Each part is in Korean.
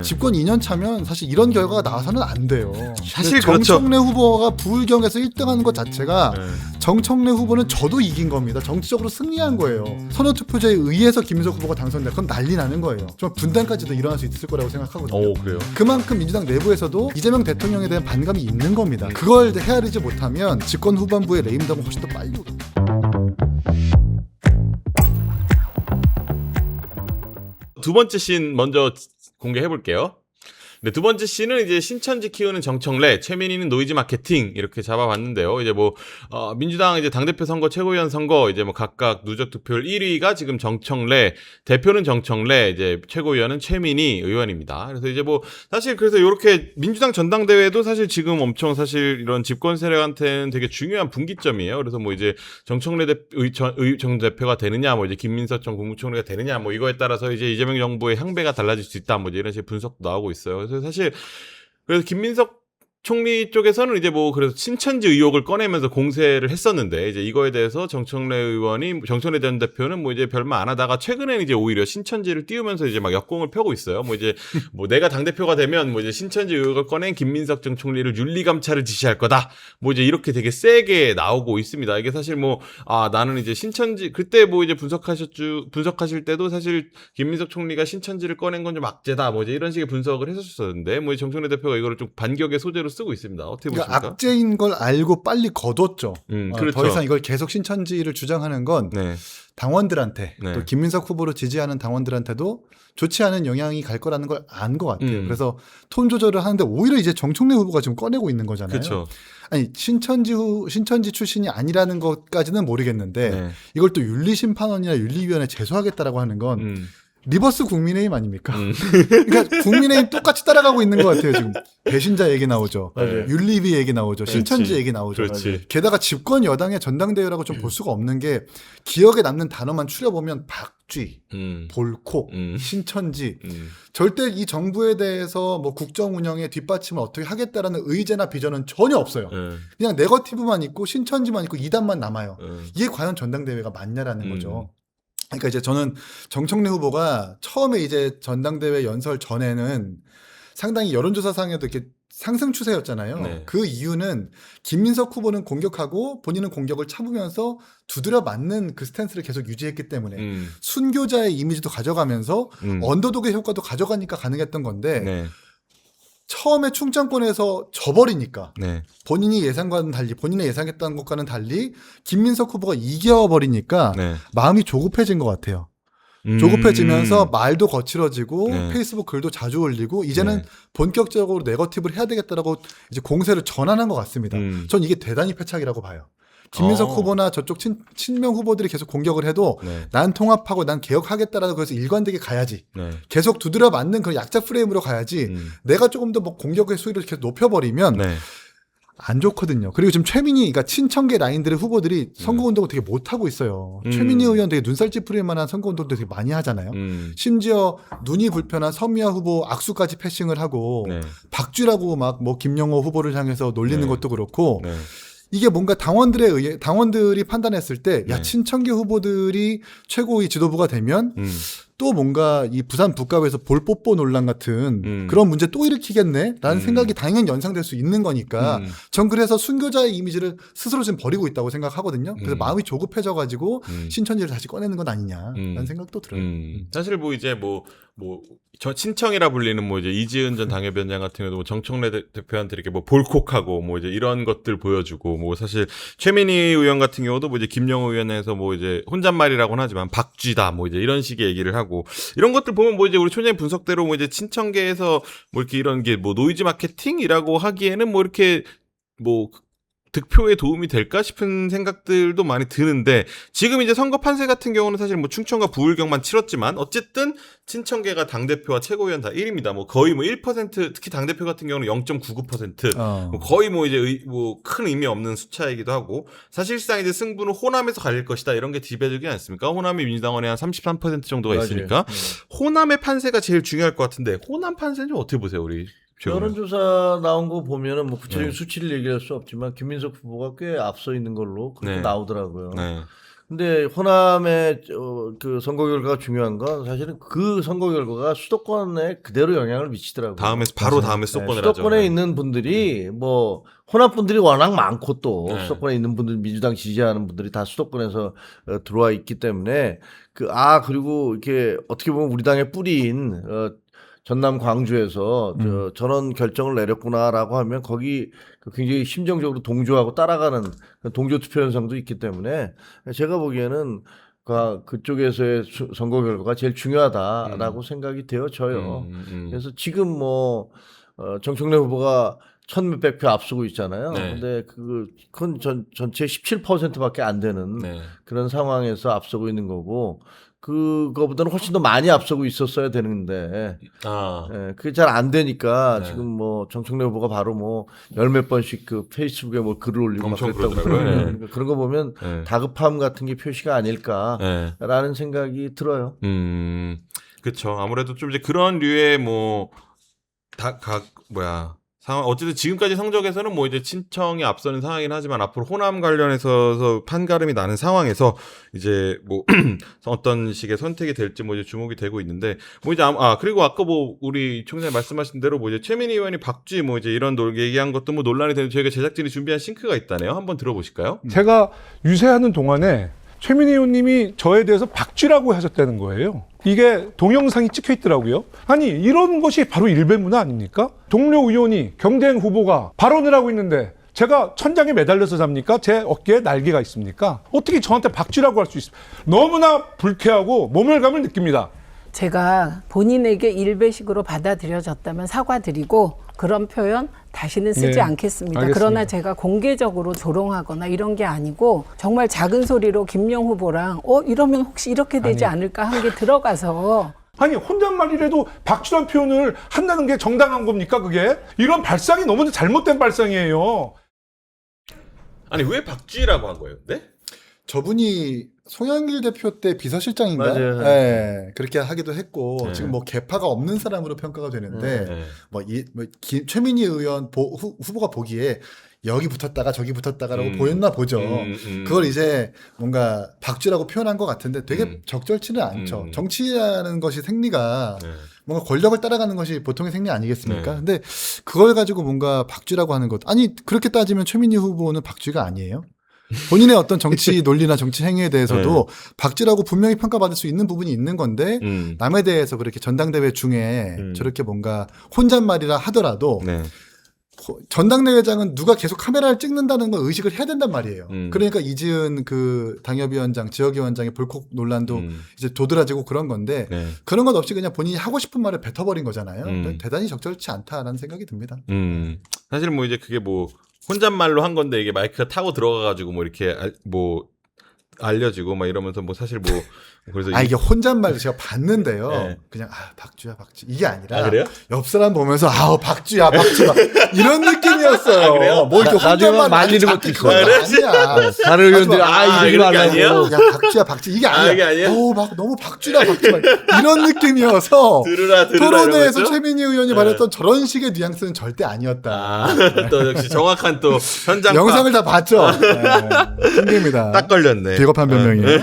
집권 2년 차면 사실 이런 결과가 나와서는 안 돼요. 사실 정청래 후보가 부울경에서 1등하는 것 자체가 네. 정청래 후보는 저도 이긴 겁니다. 정치적으로 승리한 거예요. 선호투표제에 의해서 김민석 후보가 당선돼 그럼 난리 나는 거예요. 좀 분단까지도 일어날 수 있을 거라고 생각하거든요. 오, 그래요? 그만큼 민주당 내부에서도 이재명 대통령에 대한 반감이 있는 겁니다. 그걸 헤아리지 못하면 집권 후반부의 레임덕은 훨씬 더 빨리 오릅니다. 두 번째 씬 먼저 공개해 볼게요. 네, 두 번째 씬은 이제 신천지 키우는 정청래, 최민희는 노이즈 마케팅 이렇게 잡아봤는데요. 이제 뭐 민주당 이제 당대표 선거, 최고위원 선거 이제 뭐 각각 누적 득표율 1위가 지금 정청래, 대표는 정청래, 이제 최고위원은 최민희 의원입니다. 그래서 이제 뭐 사실 그래서 이렇게 민주당 전당대회도 사실 지금 엄청 사실 이런 집권 세력한테는 되게 중요한 분기점이에요. 그래서 뭐 이제 정청래 정 대표가 되느냐, 뭐 이제 김민석 전 국무총리가 되느냐, 뭐 이거에 따라서 이제 이재명 정부의 향배가 달라질 수 있다, 뭐 이제 이런 식의 분석도 나오고 있어요. 그래서 사실 그래서 김민석 총리 쪽에서는 이제 뭐 그래서 신천지 의혹을 꺼내면서 공세를 했었는데 이제 이거에 대해서 정청래 전 대표는 뭐 이제 별말 안 하다가 최근에는 이제 오히려 신천지를 띄우면서 이제 막 역공을 펴고 있어요. 뭐 이제 뭐 내가 당대표가 되면 뭐 이제 신천지 의혹을 꺼낸 김민석 전 총리를 윤리감찰을 지시할 거다. 뭐 이제 이렇게 되게 세게 나오고 있습니다. 이게 사실 뭐 나는 이제 신천지 그때 뭐 이제 분석하실 때도 사실 김민석 총리가 신천지를 꺼낸 건 좀 악재다. 뭐 이제 이런 식의 분석을 했었었는데 뭐 정청래 대표가 이거를 좀 반격의 소재로 쓰고 있습니다. 어떻게 보십니까? 그러니까 악재인 걸 알고 빨리 거뒀죠. 그렇죠. 더 이상 이걸 계속 신천지를 주장하는 건 네. 당원들한테 네. 또 김민석 후보를 지지하는 당원들한테도 좋지 않은 영향이 갈 거라는 걸 안 것 같아요. 그래서 톤 조절을 하는데 오히려 이제 정청래 후보가 지금 꺼내고 있는 거잖아요. 그렇죠. 아니 신천지 출신이 아니라는 것까지는 모르겠는데 네. 이걸 또 윤리심판원이나 윤리위원회에 제소하겠다라고 하는 건 리버스 국민의힘 아닙니까? 그러니까 국민의힘 똑같이 따라가고 있는 것 같아요. 지금 배신자 얘기 나오죠. 맞아요. 윤리위 얘기 나오죠. 그렇지. 신천지 얘기 나오죠. 그렇지. 게다가 집권 여당의 전당대회라고 좀 볼 수가 없는 게 기억에 남는 단어만 추려보면 박쥐, 볼콕, 신천지 절대 이 정부에 대해서 뭐 국정 운영의 뒷받침을 어떻게 하겠다라는 의제나 비전은 전혀 없어요. 그냥 네거티브만 있고 신천지만 있고 이단만 남아요. 이게 과연 전당대회가 맞냐라는 거죠. 그러니까 이제 저는 정청래 후보가 처음에 이제 전당대회 연설 전에는 상당히 여론조사상에도 이렇게 상승 추세였잖아요. 네. 그 이유는 김민석 후보는 공격하고 본인은 공격을 참으면서 두드려 맞는 그 스탠스를 계속 유지했기 때문에 순교자의 이미지도 가져가면서 언더독의 효과도 가져가니까 가능했던 건데 네. 처음에 충청권에서 져버리니까 네. 본인이 예상과는 달리 본인의 예상했던 것과는 달리 김민석 후보가 이겨버리니까 네. 마음이 조급해진 것 같아요. 조급해지면서 말도 거칠어지고 네. 페이스북 글도 자주 올리고 이제는 네. 본격적으로 네거티브를 해야 되겠다라고 이제 공세를 전환한 것 같습니다. 전 이게 대단히 패착이라고 봐요. 김민석 후보나 저쪽 친명 후보들이 계속 공격을 해도 네. 난 통합하고 난 개혁하겠다라고 그래서 일관되게 가야지. 네. 계속 두드려 맞는 그런 약자 프레임으로 가야지. 내가 조금 더 뭐 공격의 수위를 계속 높여버리면 네. 안 좋거든요. 그리고 지금 최민희, 그러니까 친청계 라인들의 후보들이 선거운동을 되게 못하고 있어요. 최민희 의원 되게 눈살 찌푸릴 만한 선거운동도 되게 많이 하잖아요. 심지어 눈이 불편한 서미아 후보 악수까지 패싱을 하고 네. 박쥐라고 막 뭐 김영호 후보를 향해서 놀리는 네. 것도 그렇고 네. 이게 뭔가 당원들이 판단했을 때 야 네. 친청계 후보들이 최고위 지도부가 되면 또 뭔가 이 부산 북갑에서 볼뽀뽀 논란 같은 그런 문제 또 일으키겠네라는 생각이 당연히 연상될 수 있는 거니까 전 그래서 순교자의 이미지를 스스로 지금 버리고 있다고 생각하거든요. 그래서 마음이 조급해져가지고 신천지를 다시 꺼내는 건 아니냐라는 생각도 들어요. 사실 뭐 이제 저 친청이라 불리는 뭐 이제 이지은 전 당협위원장 같은 경우도 뭐 정청래 대표한테 이렇게 뭐 볼콕하고 뭐 이제 이런 것들 보여주고 뭐 사실 최민희 의원 같은 경우도 뭐 이제 김영호 의원에서 뭐 이제 혼잣말이라고는 하지만 박쥐다 뭐 이제 이런 식의 얘기를 하고 이런 것들 보면 뭐 이제 우리 총장님 분석대로 뭐 이제 친청계에서 뭐 이렇게 이런 게 뭐 노이즈 마케팅이라고 하기에는 뭐 이렇게 뭐 득표에 도움이 될까 싶은 생각들도 많이 드는데 지금 이제 선거 판세 같은 경우는 사실 뭐 충청과 부울경만 치렀지만 어쨌든 친청계가 당대표와 최고위원 다 1입니다. 뭐 거의 뭐 1% 특히 당대표 같은 경우는 0.99% 뭐 거의 뭐 이제 뭐 큰 의미 없는 숫자이기도 하고 사실상 이제 승부는 호남에서 갈릴 것이다 이런 게 지배적이지 않습니까? 호남이 민주당원의 한 33% 정도가 맞아요. 있으니까 호남의 판세가 제일 중요할 것 같은데 호남 판세는 좀 어떻게 보세요, 우리? 여론조사 나온 거 보면은 뭐 구체적인 수치를 얘기할 수 없지만 김민석 후보가 꽤 앞서 있는 걸로 그렇게 네. 나오더라고요. 네. 근데 호남의 그 선거 결과가 중요한 건 사실은 그 선거 결과가 수도권에 그대로 영향을 미치더라고요. 다음에 수도권을 하죠. 수도권에 있는 분들이 뭐 호남 분들이 워낙 많고 또 네. 수도권에 있는 분들 민주당 지지하는 분들이 다 수도권에서 들어와 있기 때문에 그리고 이렇게 어떻게 보면 우리 당의 뿌리인 전남 광주에서 저런 결정을 내렸구나라고 하면 거기 굉장히 심정적으로 동조하고 따라가는 동조 투표 현상도 있기 때문에 제가 보기에는 그쪽에서의 선거 결과가 제일 중요하다라고 생각이 되어져요. 그래서 지금 뭐 정청래 후보가 1,000몇백 표 앞서고 있잖아요. 네. 근데 그건 전체 17%밖에 안 되는 네. 그런 상황에서 앞서고 있는 거고 그거보다는 훨씬 더 많이 앞서고 있었어야 되는데 그게 잘 안 되니까 네. 지금 뭐 정청래 후보가 바로 뭐 열 몇 번씩 그 페이스북에 뭐 글을 올리고 막 엄청 그랬다고 그러더라고요. 네. 그러니까 그런 거 보면 네. 다급함 같은 게 표시가 아닐까라는 생각이 들어요. 그렇죠. 아무래도 좀 이제 그런 류의 상황, 어쨌든 지금까지 성적에서는 뭐 이제 친청이 앞서는 상황이긴 하지만 앞으로 호남 관련해서 판가름이 나는 상황에서 이제 뭐 어떤 식의 선택이 될지 뭐 이제 주목이 되고 있는데 뭐 이제 그리고 아까 뭐 우리 총장님 말씀하신 대로 뭐 이제 최민희 의원이 박쥐 뭐 이제 이런 얘기한 것도 뭐 논란이 되는 저희가 제작진이 준비한 싱크가 있다네요. 한번 들어보실까요? 제가 유세하는 동안에 최민희 의원님이 저에 대해서 박쥐라고 하셨다는 거예요. 이게 동영상이 찍혀 있더라고요. 아니 이런 것이 바로 일배문화 아닙니까? 동료 의원이 경쟁 후보가 발언을 하고 있는데 제가 천장에 매달려서 잡니까? 제 어깨에 날개가 있습니까? 어떻게 저한테 박쥐라고 할 수 있습니까? 너무나 불쾌하고 모멸감을 느낍니다. 제가 본인에게 일배식으로 받아들여졌다면 사과드리고 그런 표현 다시는 쓰지 네, 않겠습니다. 알겠습니다. 그러나 제가 공개적으로 조롱하거나 이런 게 아니고 정말 작은 소리로 김영 후보랑 이러면 혹시 이렇게 되지 않을까 한 게 들어가서 아니 혼잣말이라도 박쥐란 표현을 한다는 게 정당한 겁니까 그게? 이런 발상이 너무 잘못된 발상이에요. 아니 왜 박쥐라고 한 거예요? 네? 저분이 송영길 대표 때 비서실장인가? 맞아요. 네, 그렇게 하기도 했고 네. 지금 뭐 개파가 없는 사람으로 평가가 되는데 네. 최민희 의원 후보가 보기에 여기 붙었다가 저기 붙었다가라고 음. 보였나 보죠. 음. 그걸 이제 뭔가 박쥐라고 표현한 것 같은데 되게 적절치는 않죠. 음. 정치라는 것이 생리가 네. 뭔가 권력을 따라가는 것이 보통의 생리 아니겠습니까? 네. 근데 그걸 가지고 뭔가 박쥐라고 하는 것. 아니 그렇게 따지면 최민희 후보는 박쥐가 아니에요? 본인의 어떤 정치 논리나 정치 행위에 대해서도 박쥐라고 분명히 평가받을 수 있는 부분이 있는 건데 남에 대해서 그렇게 전당대회 중에 저렇게 뭔가 혼잣말이라 하더라도 네. 전당대회장은 누가 계속 카메라를 찍는다는 걸 의식을 해야 된단 말이에요. 그러니까 이지은 그 당협위원장, 지역위원장의 볼콕 논란도 이제 도드라지고 그런 건데 네. 그런 것 없이 그냥 본인이 하고 싶은 말을 뱉어버린 거잖아요. 대단히 적절치 않다라는 생각이 듭니다. 사실 뭐 이제 그게 뭐 혼잣말로 한 건데 이게 마이크가 타고 들어가가지고 뭐 이렇게 알려지고 막 이러면서 뭐 사실 뭐 그래서 이게 혼잣말 제가 봤는데요. 네. 그냥 박쥐야 박쥐 이게 아니라 그래요? 옆 사람 보면서 박쥐야 박쥐 막 이런 느낌이었어요. 그래요? 뭐 이렇게 나중에 혼잣말 말리는 것도 작게 있어요. 그런 거 아니야. 다른 의원들이 이런 이러지 게 말라고. 아니에요? 야 박쥐야 박쥐 이게 아니야. 이게 아니에요? 막 너무 박쥐다 박쥐 막 이런 느낌이어서 들으라 토론회에서 이러면서? 최민희 의원이 말했던 저런 식의 뉘앙스는 절대 아니었다. 또 역시 정확한 또 현장 영상을 다 봤죠. 네. 힘듭니다. 딱 걸렸네. 비겁한 변명이에요.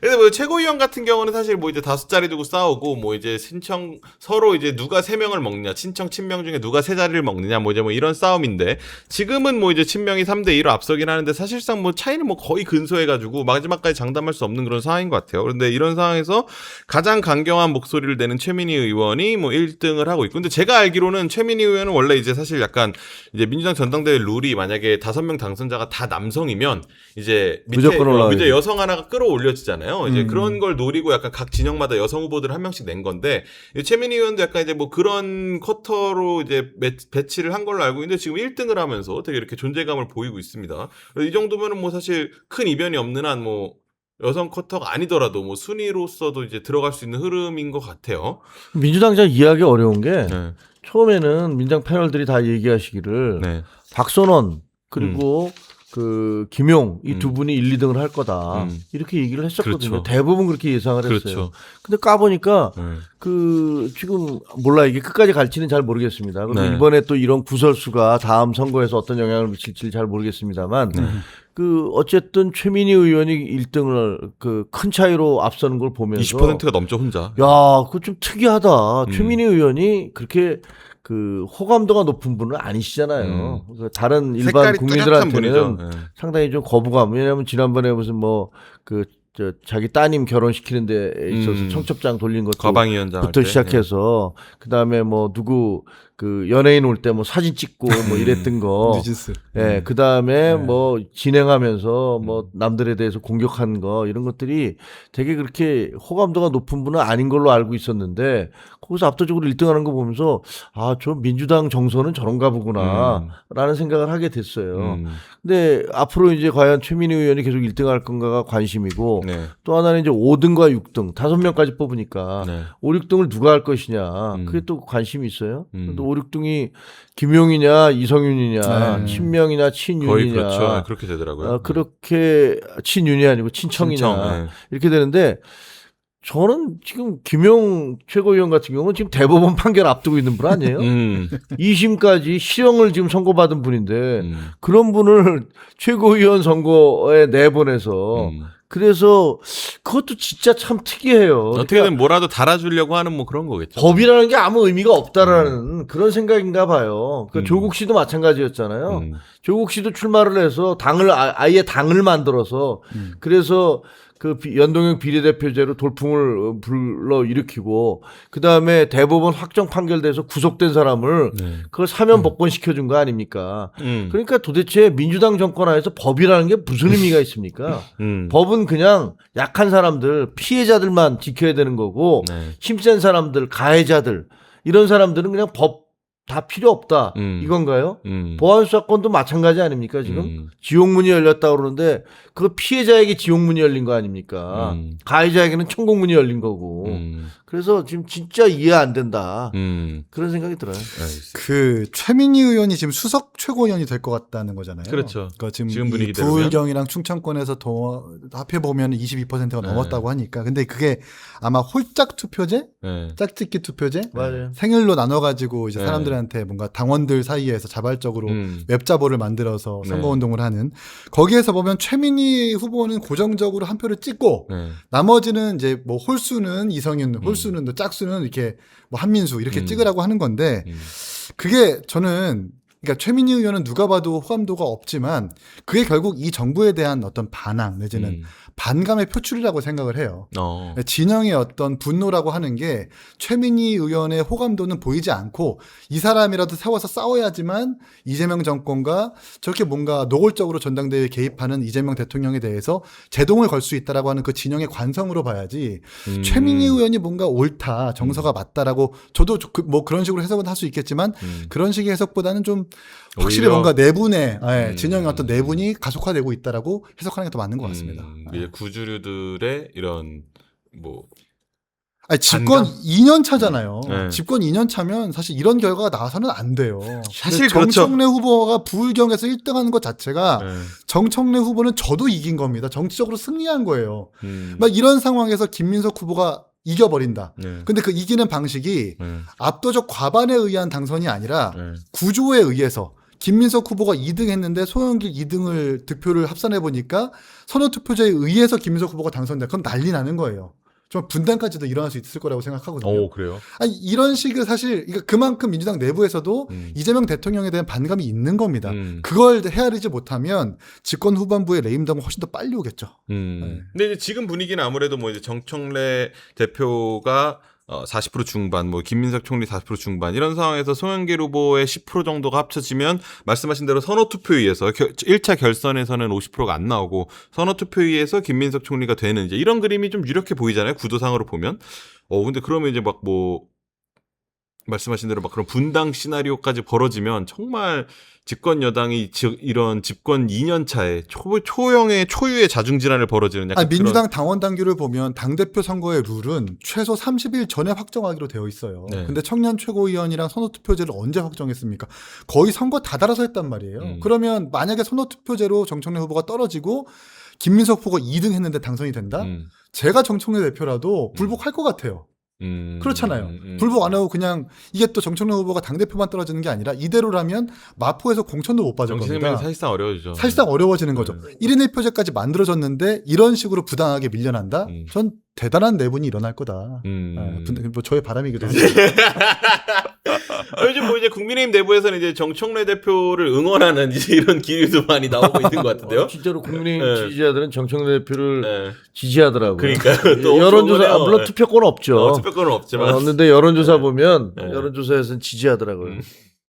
근데 뭐 최고위원 같은 경우는 사실 뭐 이제 5자리 두고 싸우고 뭐 이제 신청 서로 이제 누가 3명을 먹느냐 친청 친명 중에 누가 3자리를 먹느냐 뭐 이제 뭐 이런 싸움인데 지금은 뭐 이제 친명이 3대2로 앞서긴 하는데 사실상 뭐 차이는 뭐 거의 근소해가지고 마지막까지 장담할 수 없는 그런 상황인 것 같아요. 그런데 이런 상황에서 가장 강경한 목소리를 내는 최민희 의원이 뭐 1등을 하고 있고 근데 제가 알기로는 최민희 의원은 원래 이제 사실 약간 이제 민주당 전당대회 룰이 만약에 5명 당선자가 다 남성이면 이제 밑에 무조건 올라가야지. 이제 여성 하나가 끌어올려지잖아요. 이제 그런 걸 노리고 약간 각 진영마다 여성 후보들을 한 명씩 낸 건데 최민희 의원도 약간 이제 뭐 그런 쿼터로 이제 배치를 한 걸로 알고 있는데 지금 1등을 하면서 되게 이렇게 존재감을 보이고 있습니다. 이 정도면은 뭐 사실 큰 이변이 없는 한 뭐 여성 쿼터가 아니더라도 뭐 순위로서도 이제 들어갈 수 있는 흐름인 것 같아요. 민주당장 이해하기 어려운 게 네. 처음에는 민주당 패널들이 다 얘기하시기를 네. 박선원 그리고 그 김용 이 두 분이 1, 2등을 할 거다 이렇게 얘기를 했었거든요. 그렇죠. 대부분 그렇게 예상을 했어요. 그렇죠. 근데 까보니까 그 지금 몰라 이게 끝까지 갈지는 잘 모르겠습니다. 그리고 네. 이번에 또 이런 구설수가 다음 선거에서 어떤 영향을 미칠지 잘 모르겠습니다만 그 어쨌든 최민희 의원이 1등을 그 큰 차이로 앞서는 걸 보면서 20%가 넘죠 혼자. 야, 그거 좀 특이하다. 최민희 의원이 그렇게 그 호감도가 높은 분은 아니시잖아요. 그 다른 일반 색깔이 뚜렷한 국민들한테는 분이죠. 예. 상당히 좀 거부감. 왜냐하면 지난번에 무슨 뭐 그 자기 따님 결혼시키는 데 있어서 청첩장 돌린 것도 과방위원장 할 부터 때. 시작해서 그다음에 뭐 누구 그 연예인 올 때 뭐 사진 찍고 뭐 이랬던 거. 뉴진스. 예, 그다음에 뭐 진행하면서 뭐 남들에 대해서 공격한 거 이런 것들이 되게 그렇게 호감도가 높은 분은 아닌 걸로 알고 있었는데 거기서 압도적으로 1등하는 거 보면서 아, 저 민주당 정서는 저런가 보구나라는 생각을 하게 됐어요. 근데 앞으로 이제 과연 최민희 의원이 계속 1등할 건가가 관심이고 네. 또 하나는 이제 5등과 6등 5명까지 뽑으니까 네. 5, 6등을 누가 할 것이냐 그게 또 관심이 있어요. 음. 또 5, 6등이 김용이냐 이성윤이냐 네. 친명이냐 거의 친윤이냐 그렇죠. 그렇게 되더라고요. 그렇게 친윤이 아니고 친청이냐 친청, 네. 이렇게 되는데 저는 지금 김용 최고위원 같은 경우는 지금 대법원 판결 앞두고 있는 분 아니에요? 2심까지 실형을 지금 선고받은 분인데 그런 분을 최고위원 선거에 내보내서 그래서 그것도 진짜 참 특이해요. 어떻게든 뭐라도 달아주려고 하는 뭐 그런 거겠죠. 법이라는 게 아무 의미가 없다라는 그런 생각인가 봐요. 그 조국 씨도 마찬가지였잖아요. 조국 씨도 출마를 해서 당을 아예 당을 만들어서 그래서 그 연동형 비례대표제로 돌풍을 불러 일으키고 그 다음에 대법원 확정 판결돼서 구속된 사람을 그걸 사면 복권시켜준 거 아닙니까? 그러니까 도대체 민주당 정권 하에서 법이라는 게 무슨 의미가 있습니까? 법은 그냥 약한 사람들, 피해자들만 지켜야 되는 거고 힘센 사람들, 가해자들 이런 사람들은 그냥 법 다 필요 없다 이건가요? 보안수사권도 마찬가지 아닙니까 지금? 지옥문이 열렸다고 그러는데 그 피해자에게 지옥문이 열린 거 아닙니까? 가해자에게는 천국문이 열린 거고 그래서 지금 진짜 이해 안 된다 그런 생각이 들어요. 그 최민희 의원이 지금 수석 최고위원이 될 것 같다는 거잖아요. 그렇죠. 그러니까 지금 지금 이 분위기대로면. 부울경이랑 충청권에서 더 합해 보면 22%가 넘었다고 하니까 근데 그게 아마 홀짝 투표제, 짝짓기 투표제, 맞아요. 생일로 나눠가지고 이제 네. 사람들한테 뭔가 당원들 사이에서 자발적으로 웹자보를 만들어서 선거운동을 하는 거기에서 보면 최민희 후보는 고정적으로 한 표를 찍고 나머지는 이제 뭐 홀수는 이성윤, 홀수는 또 짝수는 이렇게 뭐 한민수 이렇게 찍으라고 하는 건데 그게 저는 그러니까 최민희 의원은 누가 봐도 호감도가 없지만 그게 결국 이 정부에 대한 어떤 반항 내지는 반감의 표출이라고 생각을 해요. 진영의 어떤 분노라고 하는 게 최민희 의원의 호감도는 보이지 않고 이 사람이라도 세워서 싸워야지만 이재명 정권과 저렇게 뭔가 노골적으로 전당대회에 개입하는 이재명 대통령에 대해서 제동을 걸 수 있다라고 하는 그 진영의 관성으로 봐야지 최민희 의원이 뭔가 옳다, 정서가 맞다라고 저도 뭐 그런 식으로 해석은 할 수 있겠지만 그런 식의 해석보다는 좀 확실히 오히려 뭔가 내분의 진영의 어떤 내분이 가속화되고 있다라고 해석하는 게 더 맞는 것 같습니다. 이제 구주류들의 이런 뭐 아니, 집권 반감? 2년 차잖아요. 네. 집권 2년 차면 사실 이런 결과가 나와서는 안 돼요. 사실 근데 그렇죠. 정청래 후보가 부울경에서 1등하는 것 자체가 정청래 후보는 저도 이긴 겁니다. 정치적으로 승리한 거예요. 막 이런 상황에서 김민석 후보가 이겨버린다. 근데 그 이기는 방식이 압도적 과반에 의한 당선이 아니라 구조에 의해서 김민석 후보가 2등 했는데 소영길 2등을 득표를 합산해 보니까 선호투표제에 의해서 김민석 후보가 당선돼. 그럼 난리 나는 거예요. 좀 분단까지도 일어날 수 있을 거라고 생각하거든요. 오, 그래요? 아니, 이런 식의 사실 그만큼 민주당 내부에서도 이재명 대통령에 대한 반감이 있는 겁니다. 그걸 헤아리지 못하면 집권 후반부의 레임덕은 훨씬 더 빨리 오겠죠. 근데 이제 지금 분위기는 아무래도 뭐 이제 정청래 대표가 40% 중반, 뭐 김민석 총리 40% 중반 이런 상황에서 송영길 후보의 10% 정도가 합쳐지면 말씀하신 대로 선호투표위에서 1차 결선에서는 50%가 안 나오고 선호투표위에서 김민석 총리가 되는 이제 이런 그림이 좀 유력해 보이잖아요. 구도상으로 보면. 근데 그러면 이제 막 뭐 말씀하신 대로 막 그런 분당 시나리오까지 벌어지면 정말 집권 여당이 이런 집권 2년 차에 초유의 자중질환을 벌어지는 약간 민주당 당원 당규를 보면 당대표 선거의 룰은 최소 30일 전에 확정하기로 되어 있어요. 근데 청년 최고위원이랑 선호투표제를 언제 확정했습니까? 거의 선거 다 달아서 했단 말이에요. 그러면 만약에 선호투표제로 정청래 후보가 떨어지고 김민석 후보가 2등 했는데 당선이 된다? 제가 정청래 대표라도 불복할 것 같아요. 그렇잖아요. 불복 안 하고 그냥 이게 또 정청래 후보가 당대표만 떨어지는 게 아니라 이대로라면 마포에서 공천도 못 받을 정치 겁니다. 생명이 사실상 어려워지죠. 사실상 어려워지는 거죠. 1인 1표제까지 만들어졌는데 이런 식으로 부당하게 밀려난다? 전 대단한 내분이 일어날 거다. 뭐 저의 바람이기도 합니다. 요즘 뭐 이제 국민의힘 내부에서는 이제 정청래 대표를 응원하는 이제 이런 기류도 많이 나오고 있는 것 같은데요. 진짜로 국민의힘 네. 지지자들은 정청래 대표를 네. 지지하더라고요. 그러니까요. 또 여론조사 엄청 물론 투표권 없죠. 투표권은 없지만 근데 여론조사 보면 네. 여론조사에서는 지지하더라고요.